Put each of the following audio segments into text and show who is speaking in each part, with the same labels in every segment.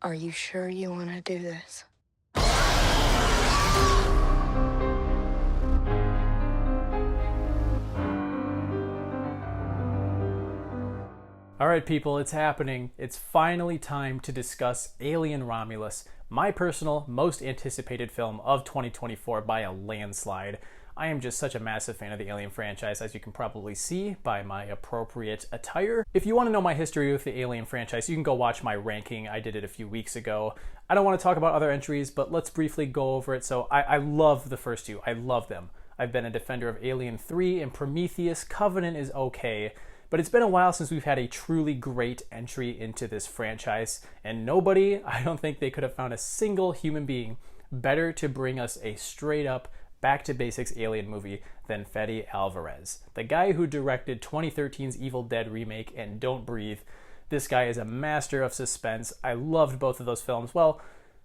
Speaker 1: Are you sure you want to do this?
Speaker 2: Alright people, it's happening. It's finally time to discuss Alien Romulus, my personal, most anticipated film of 2024 by a landslide. I am just such a massive fan of the Alien franchise, as you can probably see by my appropriate attire. If you want to know my history with the Alien franchise, you can go watch my ranking. I did it a few weeks ago. I don't want to talk about other entries, but let's briefly go over it. So I love the first two. I love them. I've been a defender of Alien 3 and Prometheus. Covenant is okay. But it's been a while since we've had a truly great entry into this franchise, and nobody, I don't think they could have found a single human being better to bring us a straight up, back to basics Alien movie than Fede Alvarez. The guy who directed 2013's Evil Dead remake and Don't Breathe. This guy is a master of suspense. I loved both of those films. Well,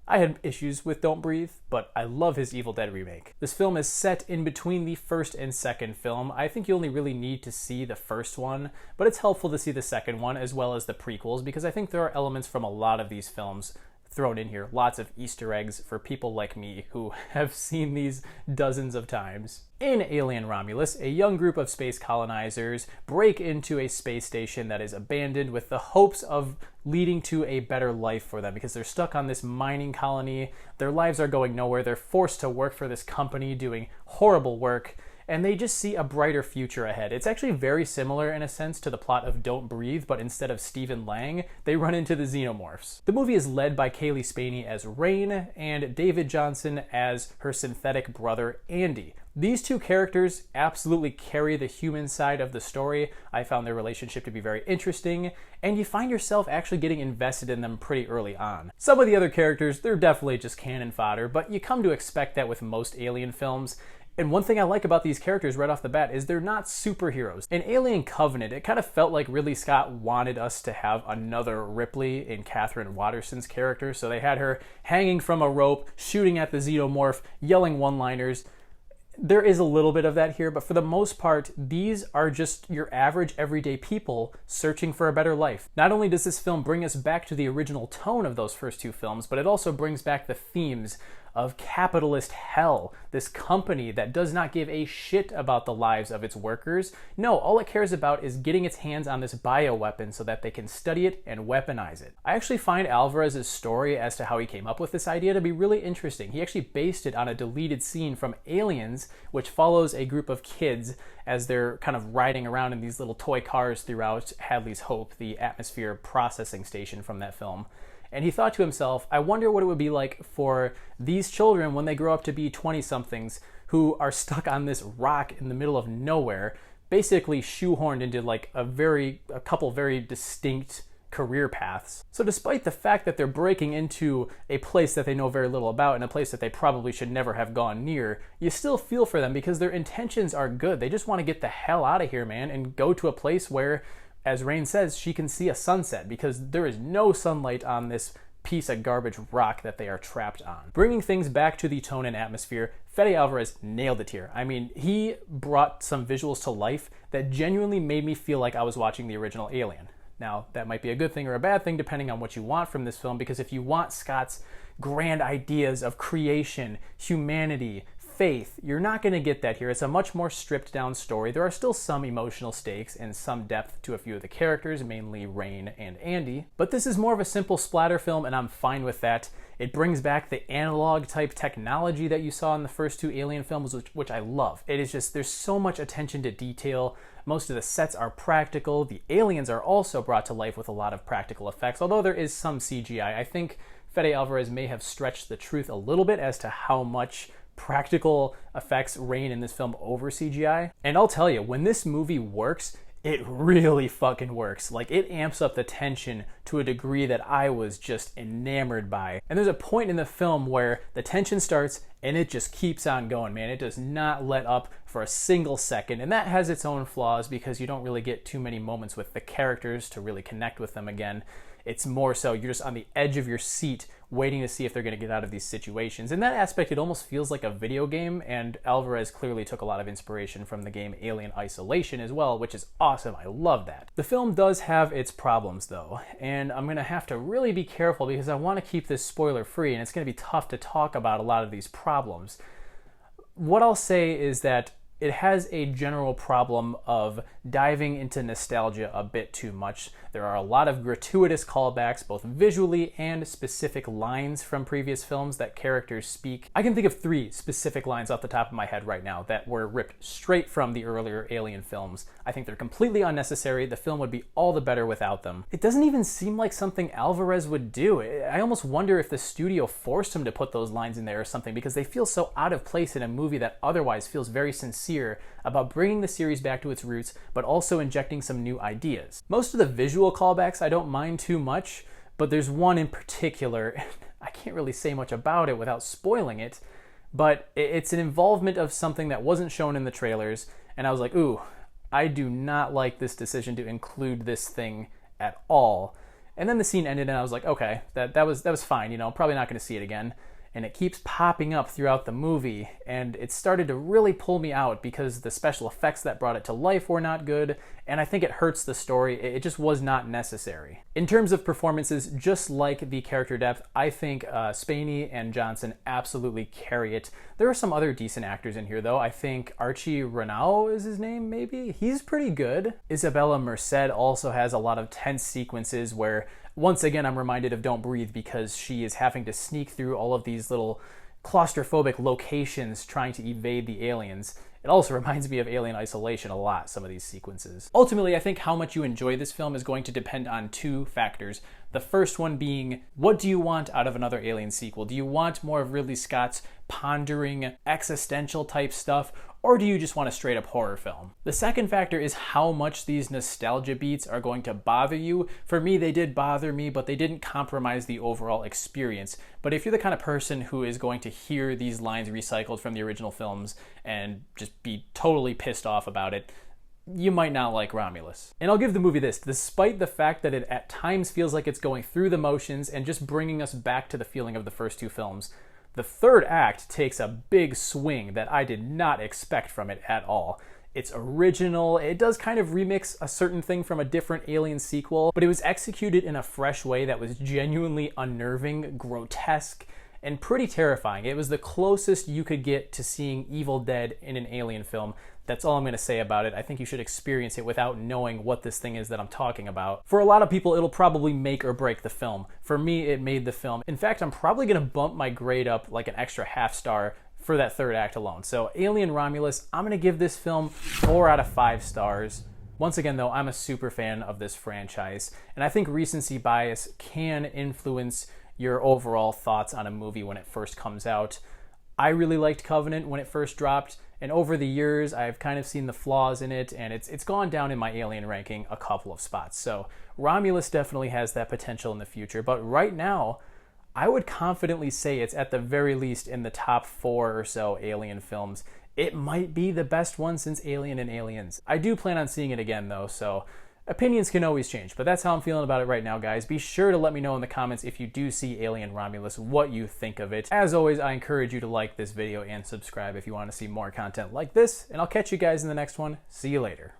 Speaker 2: I had issues with Don't Breathe, but I love his Evil Dead remake. This film is set in between the first and second film. I think you only really need to see the first one, but it's helpful to see the second one as well as the prequels because I think there are elements from a lot of these films thrown in here. Lots of Easter eggs for people like me who have seen these dozens of times. In Alien Romulus, a young group of space colonizers break into a space station that is abandoned with the hopes of leading to a better life for them because they're stuck on this mining colony. Their lives are going nowhere. They're forced to work for this company doing horrible work, and they just see a brighter future ahead. It's actually very similar in a sense to the plot of Don't Breathe, but instead of Stephen Lang, they run into the xenomorphs. The movie is led by Kaylee Spaney as Rain and David Johnson as her synthetic brother Andy. These two characters absolutely carry the human side of the story. I found their relationship to be very interesting, and you find yourself actually getting invested in them pretty early on. Some of the other characters, they're definitely just cannon fodder, but you come to expect that with most Alien films. And one thing I like about these characters right off the bat is they're not superheroes. In Alien Covenant, it kind of felt like Ridley Scott wanted us to have another Ripley in Catherine Watterson's character, so they had her hanging from a rope, shooting at the xenomorph, yelling one-liners. There is a little bit of that here, but for the most part, these are just your average everyday people searching for a better life. Not only does this film bring us back to the original tone of those first two films, but it also brings back the themes of capitalist hell, this company that does not give a shit about the lives of its workers. No, all it cares about is getting its hands on this bioweapon so that they can study it and weaponize it. I actually find Alvarez's story as to how he came up with this idea to be really interesting. He actually based it on a deleted scene from Aliens, which follows a group of kids as they're kind of riding around in these little toy cars throughout Hadley's Hope, the atmosphere processing station from that film. And he thought to himself, I wonder what it would be like for these children when they grow up to be 20-somethings who are stuck on this rock in the middle of nowhere, basically shoehorned into like a couple very distinct career paths. So despite the fact that they're breaking into a place that they know very little about and a place that they probably should never have gone near, you still feel for them because their intentions are good. They just want to get the hell out of here, man, and go to a place where, as Rain says, she can see a sunset because there is no sunlight on this piece of garbage rock that they are trapped on. Bringing things back to the tone and atmosphere, Fede Alvarez nailed it here. I mean, he brought some visuals to life that genuinely made me feel like I was watching the original Alien. Now, that might be a good thing or a bad thing depending on what you want from this film, because if you want Scott's grand ideas of creation, humanity, faith, you're not going to get that here. It's a much more stripped down story. There are still some emotional stakes and some depth to a few of the characters, mainly Rain and Andy, but this is more of a simple splatter film and I'm fine with that. It brings back the analog type technology that you saw in the first two Alien films, which I love. It is just, there's so much attention to detail. Most of the sets are practical. The aliens are also brought to life with a lot of practical effects, although there is some CGI. I think Fede Alvarez may have stretched the truth a little bit as to how much practical effects reign in this film over CGI. And I'll tell you, when this movie works, it really fucking works. Like, it amps up the tension to a degree that I was just enamored by. And there's a point in the film where the tension starts and it just keeps on going, man. It does not let up for a single second. And that has its own flaws because you don't really get too many moments with the characters to really connect with them again. It's more so you're just on the edge of your seat waiting to see if they're going to get out of these situations. In that aspect, it almost feels like a video game, and Alvarez clearly took a lot of inspiration from the game Alien Isolation as well, which is awesome. I love that. The film does have its problems, though, and I'm going to have to really be careful because I want to keep this spoiler-free, and it's going to be tough to talk about a lot of these problems. What I'll say is that it has a general problem of diving into nostalgia a bit too much. There are a lot of gratuitous callbacks, both visually and specific lines from previous films that characters speak. I can think of 3 specific lines off the top of my head right now that were ripped straight from the earlier Alien films. I think they're completely unnecessary. The film would be all the better without them. It doesn't even seem like something Alvarez would do. I almost wonder if the studio forced him to put those lines in there or something, because they feel so out of place in a movie that otherwise feels very sincere about bringing the series back to its roots, but also injecting some new ideas. Most of the visual callbacks I don't mind too much, but there's one in particular, I can't really say much about it without spoiling it, but it's an involvement of something that wasn't shown in the trailers, and I was like, ooh, I do not like this decision to include this thing at all. And then the scene ended and I was like, okay, that was fine, you know, probably not going to see it again. And it keeps popping up throughout the movie, and it started to really pull me out because the special effects that brought it to life were not good, and I think it hurts the story. It just was not necessary. In terms of performances, just like the character depth, I think Spaney and Johnson absolutely carry it. There are some other decent actors in here, though. I think Archie Renau is his name, maybe? He's pretty good. Isabella Merced also has a lot of tense sequences where once again, I'm reminded of Don't Breathe because she is having to sneak through all of these little claustrophobic locations trying to evade the aliens. It also reminds me of Alien Isolation a lot, some of these sequences. Ultimately, I think how much you enjoy this film is going to depend on 2 factors. The first one being, what do you want out of another Alien sequel? Do you want more of Ridley Scott's pondering, existential type stuff, or do you just want a straight up horror film? The second factor is how much these nostalgia beats are going to bother you. For me, they did bother me, but they didn't compromise the overall experience. But if you're the kind of person who is going to hear these lines recycled from the original films and just be totally pissed off about it, you might not like Romulus. And I'll give the movie this, despite the fact that it at times feels like it's going through the motions and just bringing us back to the feeling of the first 2 films, the third act takes a big swing that I did not expect from it at all. It's original, it does kind of remix a certain thing from a different Alien sequel, but it was executed in a fresh way that was genuinely unnerving, grotesque, and pretty terrifying. It was the closest you could get to seeing Evil Dead in an Alien film. That's all I'm going to say about it. I think you should experience it without knowing what this thing is that I'm talking about. For a lot of people, it'll probably make or break the film. For me, it made the film. In fact, I'm probably going to bump my grade up like an extra half star for that third act alone. So Alien Romulus, I'm going to give this film 4 out of 5 stars. Once again, though, I'm a super fan of this franchise, and I think recency bias can influence your overall thoughts on a movie when it first comes out. I really liked Covenant when it first dropped, and over the years, I've kind of seen the flaws in it, and it's gone down in my Alien ranking a couple of spots. So Romulus definitely has that potential in the future, but right now, I would confidently say it's at the very least in the top 4 or so Alien films. It might be the best one since Alien and Aliens. I do plan on seeing it again, though, so opinions can always change, but that's how I'm feeling about it right now, guys. Be sure to let me know in the comments if you do see Alien Romulus, what you think of it. As always, I encourage you to like this video and subscribe if you want to see more content like this, and I'll catch you guys in the next one. See you later.